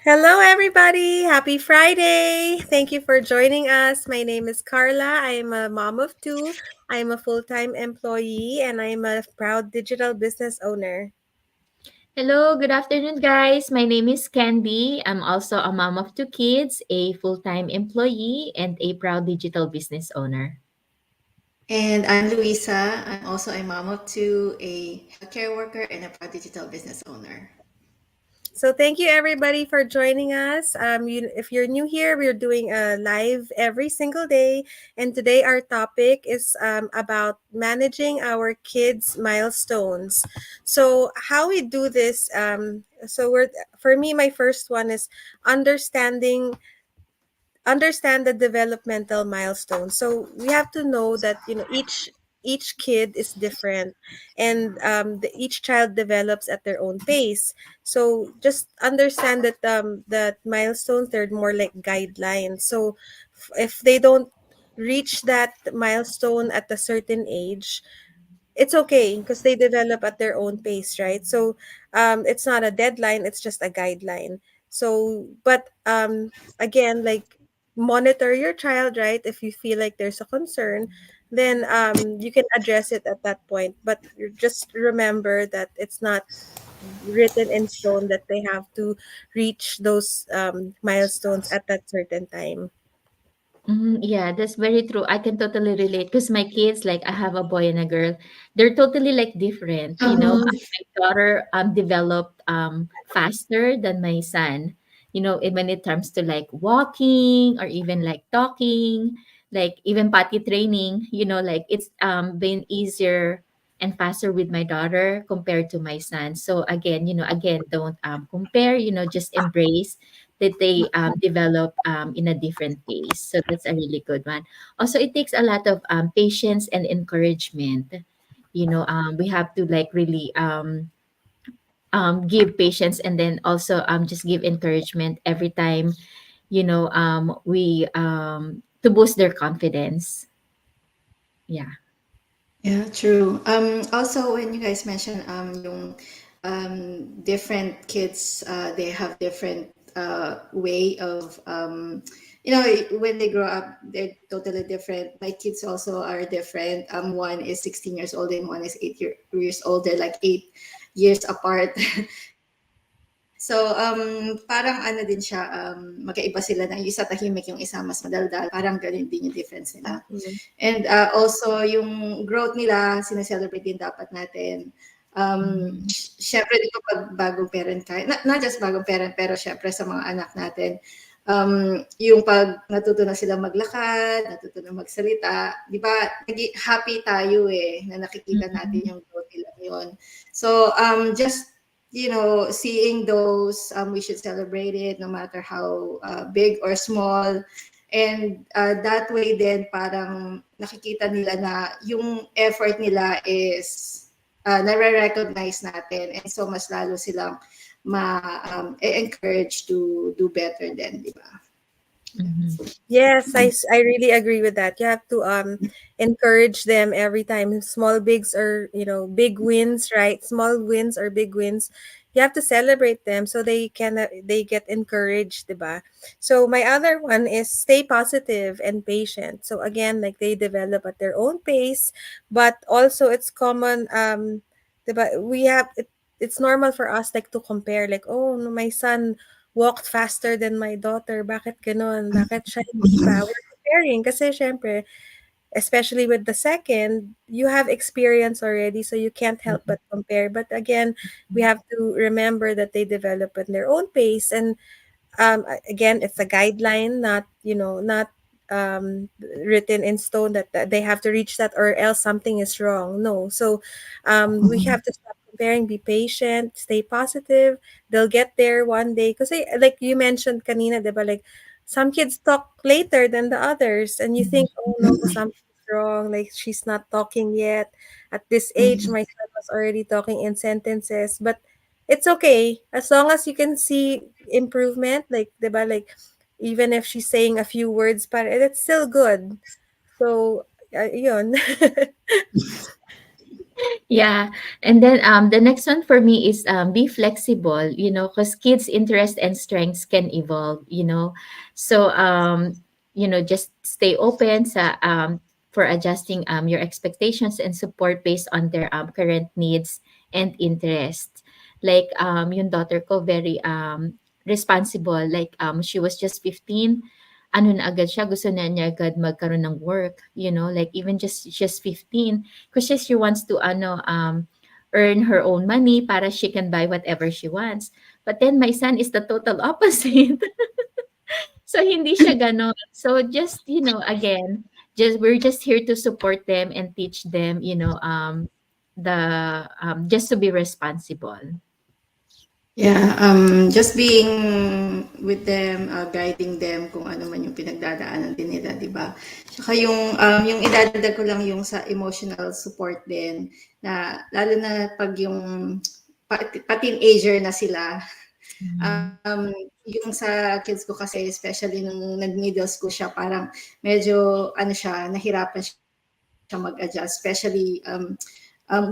Hello, everybody. Happy Friday. Thank you for joining us. My name is Carla. I am a mom of two. I am a full time employee and I am a proud digital business owner. Hello, good afternoon, guys. My name is Candy. I'm also a mom of two kids, a full time employee, and a proud digital business owner. And I'm Luisa. I'm also a mom of two, a healthcare worker, and a proud digital business owner. So, thank you, everybody, for joining us. If you're new here, we're doing a live every single day. And today, our topic is about managing our kids' milestones. So, how we do this, for me, my first one is understand the developmental milestones. So we have to know that each kid is different, and each child develops at their own pace. So just understand that that milestones, they're more like guidelines. So if they don't reach that milestone at a certain age, it's okay because they develop at their own pace, right? So it's not a deadline, it's just a guideline. So but again, like, monitor your child, right? If you feel like there's a concern, then you can address it at that point, but just remember that it's not written in stone that they have to reach those milestones at that certain time. Yeah, that's very true. I can totally relate because my kids, like I have a boy and a girl, they're totally like different. My daughter developed faster than my son. When it comes to like walking or even like talking, like even potty training. Like it's been easier and faster with my daughter compared to my son. So again, don't compare. Just embrace that they develop in a different pace. So that's a really good one. Also, it takes a lot of patience and encouragement. We have to like really give patience and then also just give encouragement every time, we to boost their confidence. Yeah. Yeah, true. Also, when you guys mentioned yung different kids, they have different way of when they grow up, they're totally different. My kids also are different. One is 16 years old and one is years old. They're like 8 years apart. So, parang ano din siya, magkaiba sila na yung isa tahimik, yung isa mas madaldal. Parang ganun din yung difference nila. Mhm. And also, yung growth nila, sineselebrate din dapat natin. Mhm. Syempre, di ba pag bagong parent ka, not just bagong parent, pero syempre sa mga anak natin, yung pag natuto na sila maglakad, natuto na magsalita, di ba, happy tayo na nakikita natin Mhm. yung growth nila yun. So, just seeing those, we should celebrate it no matter how big or small. And that way then parang nakikita nila na yung effort nila is nare-recognize natin. And so mas lalo silang encourage to do better then, di ba? Mhm. Yes, I really agree with that. You have to encourage them every time, small bigs or big wins, right? Small wins or big wins. You have to celebrate them so they get encouraged, diba? So my other one is stay positive and patient. So again, like, they develop at their own pace, but also it's common, diba? It's normal for us, like, to compare, like, oh no, my son walked faster than my daughter. Bakit gano'n? Bakit siya hindi pa? We're comparing kasi siyempre, especially with the second, you have experience already, so you can't help Mhm. but compare. But again, we have to remember that they develop at their own pace. And again, it's a guideline, not written in stone that they have to reach that or else something is wrong. No. So we have to stop comparing, be patient, stay positive. They'll get there one day. Because, like you mentioned kanina, diba, like, some kids talk later than the others, and you think, oh no, something's wrong. Like, she's not talking yet. At this age, my son was already talking in sentences. But it's okay as long as you can see improvement, like, 'di ba, like, even if she's saying a few words, but it's still good. So yun. Yeah. And then the next one for me is be flexible, because kids' interests and strengths can evolve, So just stay open for adjusting your expectations and support based on their current needs and interests. Like yung daughter ko very responsible. Like she was just 15, ano na agad siya, gusto na niya agad magkaroon ng work, like even just 15. Because she wants to earn her own money para she can buy whatever she wants. But then my son is the total opposite. So hindi siya gano'n. So just, again, we're just here to support them and teach them, just to be responsible. Yeah, just being with them, guiding them kung ano man yung pinagdadaanan din nila, di ba? Tsaka yung idadagdag ko lang yung sa emotional support din, na lalo na pag yung pa-teenager na sila, Mhm. yung sa kids ko kasi, especially nung nag-middle school siya, parang medyo, ano siya, nahirapan siya mag-adjust, especially,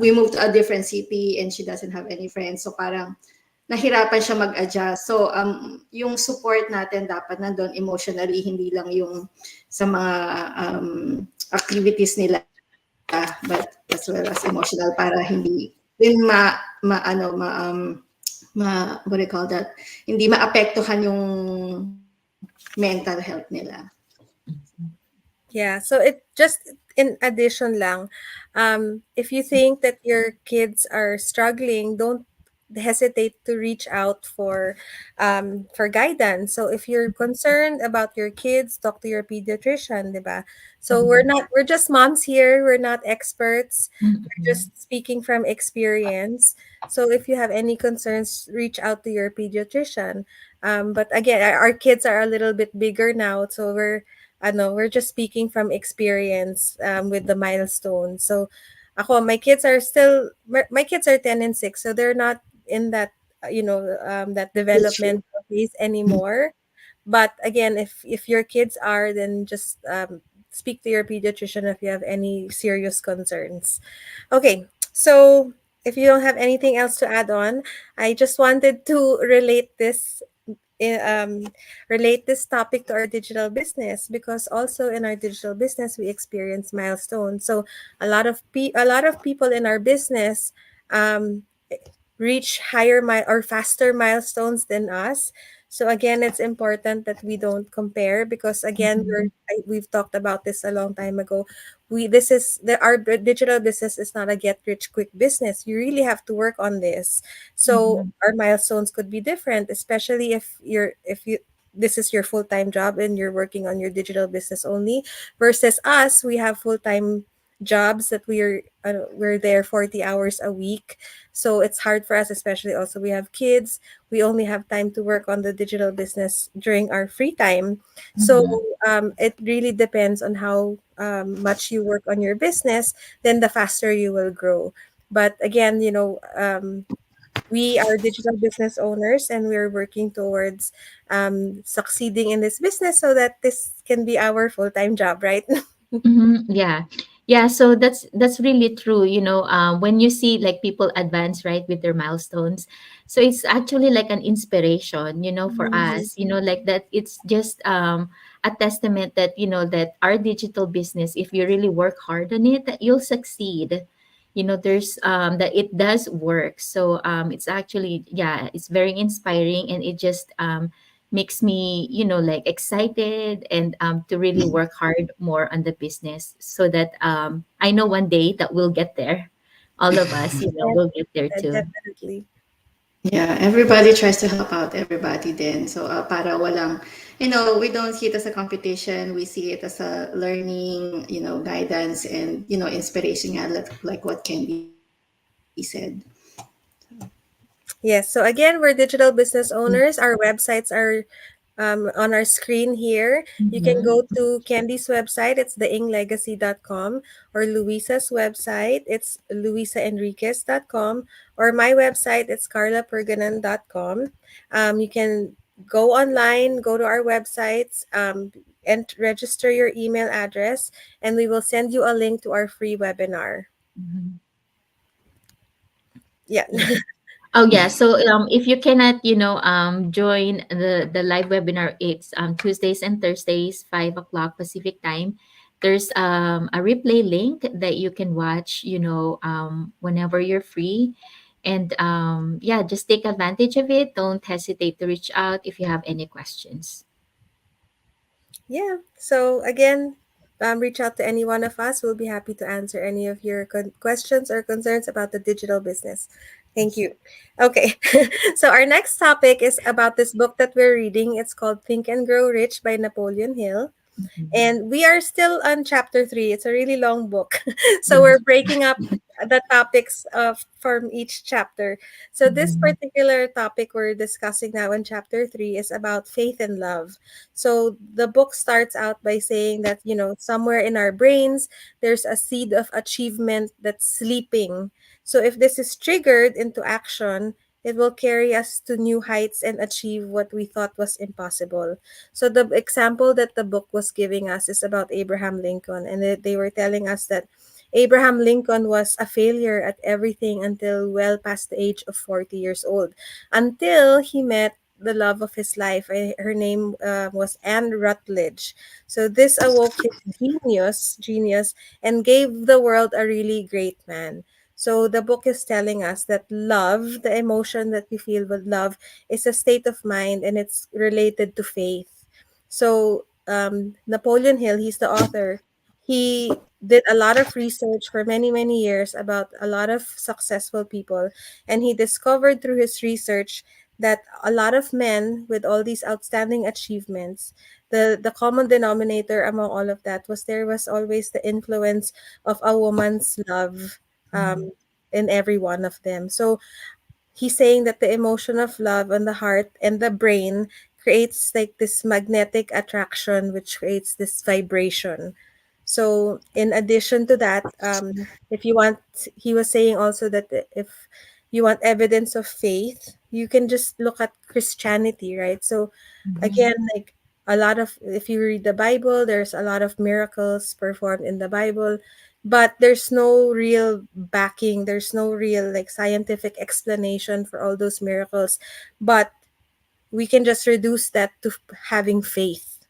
we moved to a different city and she doesn't have any friends, so parang, nahirapan siya mag-adjust. So, yung support natin dapat nandun emotionally, hindi lang yung sa mga activities nila, but as well as emotional para hindi din ano, what do you call that? Hindi maapektuhan yung mental health nila. Yeah, so it just in addition lang, if you think that your kids are struggling, don't hesitate to reach out for guidance. So if you're concerned about your kids, talk to your pediatrician, diba? So Mhm. we're just moms here, we're not experts. We're Mhm. just speaking from experience. So if you have any concerns, reach out to your pediatrician. But again, our kids are a little bit bigger now, so we're just speaking from experience with the milestone. So my kids are still my kids are 10 and 6, so they're not in that that It's true. developmental phase anymore. But again, if your kids are, then just speak to your pediatrician if you have any serious concerns. Okay, so if you don't have anything else to add on, I just wanted to i- um, relate this topic to our digital business, because also in our digital business we experience milestones. So a lot of people in our business um, reach or faster milestones than us. So again, it's important that we don't compare, because again, Mhm. we've talked about this a long time ago. We this is the our digital business is not a get rich quick business. You really have to work on this. So Mhm. our milestones could be different, especially if you this is your full-time job and you're working on your digital business only, versus us, we have full-time jobs that we're there 40 hours a week. So it's hard for us, especially also we have kids. We only have time to work on the digital business during our free time. So Mhm. it really depends on how much you work on your business, then the faster you will grow. But again, we are digital business owners and we're working towards succeeding in this business so that this can be our full-time job, right? Yeah. Yeah, so that's really true, when you see like people advance right with their milestones. So it's actually like an inspiration, for Mhm. us, like that it's just a testament that, that our digital business, if you really work hard on it, that you'll succeed. There's that it does work. So it's actually, yeah, it's very inspiring, and it just makes me, like excited, and to really work hard more on the business, so that I know one day that we'll get there. All of us, Yes, will get there too. definitely. Yeah, everybody tries to help out everybody then. So, para walang, we don't see it as a competition. We see it as a learning, guidance and, inspiration, yeah, like what Candy said. Yes. So again, we're digital business owners. Our websites are on our screen here. You can Mm-hmm. go to Candy's website, it's theinglegacy.com, or Luisa's website, it's luisaenriquez.com, or my website, it's carlaperganan.com. You can go online, go to our websites, and register your email address, and we will send you a link to our free webinar. Mm-hmm. Yeah. Yeah. Oh yeah. So if you cannot, join the live webinar, it's Tuesdays and Thursdays, 5 o'clock Pacific time. There's a replay link that you can watch, whenever you're free. And yeah, just take advantage of it. Don't hesitate to reach out if you have any questions. Yeah. So again, reach out to any one of us. We'll be happy to answer any of your questions or concerns about the digital business. Thank Yes. you. Okay. So our next topic is about this book that we're reading. It's called Think and Grow Rich by Napoleon Hill. Mhm. And we are still on chapter 3. It's a really long book. So we're Yes. breaking up the topics of from each chapter. So this Mhm. particular topic we're discussing now in chapter 3 is about faith and love. So the book starts out by saying that, somewhere in our brains there's a seed of achievement that's sleeping. So if this is triggered into action, it will carry us to new heights and achieve what we thought was impossible. So the example that the book was giving us is about Abraham Lincoln, and they were telling us that Abraham Lincoln was a failure at everything until well past the age of 40 years old, until he met the love of his life. Her name was Anne Rutledge. So this awoke his genius, and gave the world a really great man. So the book is telling us that love, the emotion that we feel with love, is a state of mind, and it's related to faith. So Napoleon Hill, he's the author. He did a lot of research for many, many years about a lot of successful people. And he discovered through his research that a lot of men with all these outstanding achievements, the common denominator among all of that was there was always the influence of a woman's love Mhm. in every one of them. So he's saying that the emotion of love on the heart and the brain creates like this magnetic attraction, which creates this vibration. So in addition to that, if you want, he was saying also that if you want evidence of faith, you can just look at Christianity, right? So Mhm. again, like a lot of, if you read the Bible, there's a lot of miracles performed in the Bible, but there's no real backing, there's no real like scientific explanation for all those miracles, but we can just reduce that to having faith.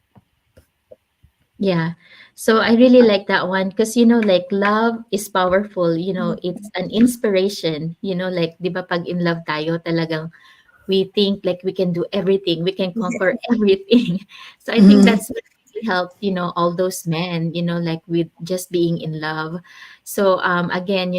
Yeah. So I really like that one because like love is powerful, it's an inspiration, like 'di ba pag in love tayo talagang we think like we can do everything, we can conquer everything. So I think Mhm. that's what really helped, all those men, like with just being in love. So again,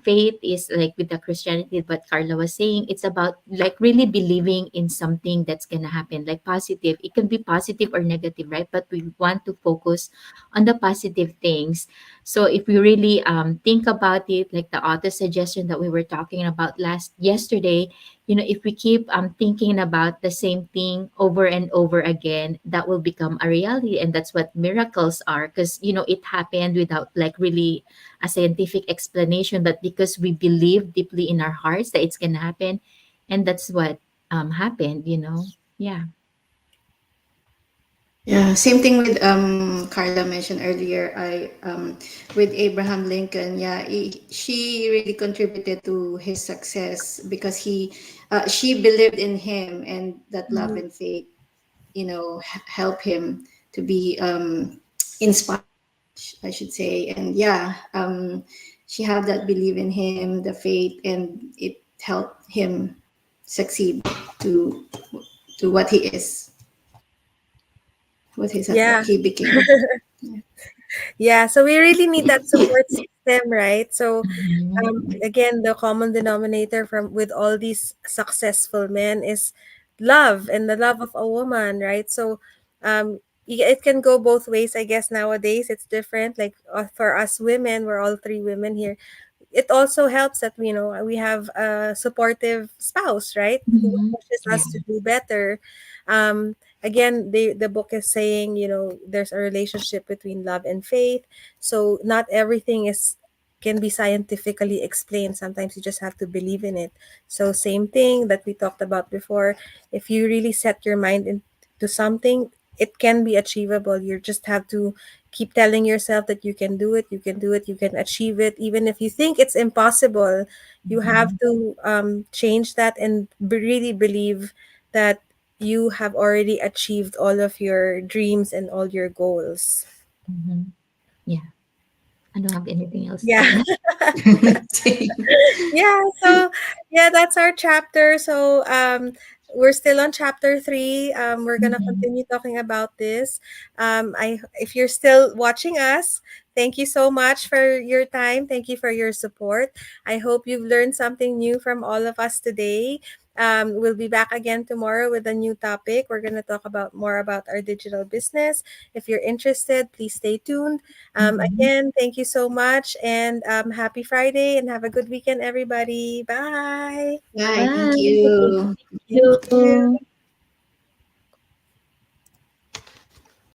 faith is like with the Christianity, what Carla was saying, it's about like really believing in something that's gonna happen, like positive. It can be positive or negative, right? But we want to focus on the positive things. So if we really think about it, like the author suggestion that we were talking about last yesterday, if we keep thinking about the same thing over and over again, that will become a reality. And that's what miracles are because, it happened without like really a scientific explanation, but because we believe deeply in our hearts that it's going to happen. And that's what happened. Yeah. Yeah, same thing with Carla mentioned earlier. I with Abraham Lincoln, yeah, she really contributed to his success because she believed in him, and that love Mhm. and faith, help him to be inspired, I should say. And yeah, she had that belief in him, the faith, and it helped him succeed to to what he is, what Yeah. he became. Yeah, so we really need that support system, right? So Mhm. again, the common denominator from with all these successful men is love, and the love of a woman, right? So it can go both ways, I guess. Nowadays it's different, like for us women, we're all three women here. It also helps that we have a supportive spouse, right, who Mhm. pushes Yeah. us to do better. Again, the book is saying, there's a relationship between love and faith. So not everything is can be scientifically explained. Sometimes you just have to believe in it. So same thing that we talked about before. If you really set your mind into something, it can be achievable. You just have to keep telling yourself that you can do it, you can do it, you can achieve it. Even if you think it's impossible, you have Mhm. to change that and really believe that you have already achieved all of your dreams and all your goals. Mhm. Yeah, I don't have anything else to Yeah. add. Same. Yeah, so yeah, that's our chapter. So we're still on chapter 3. We're gonna Mhm. continue talking about this. I if you're still watching us, thank you so much for your time. Thank you for your support. I hope you've learned something new from all of us today. We'll be back again tomorrow with a new topic. We're gonna talk about more about our digital business. If you're interested, please stay tuned. Mhm. Again, thank you so much and happy Friday and have a good weekend, everybody. Bye. Bye. Thank Bye. you. Thank Thank you. you.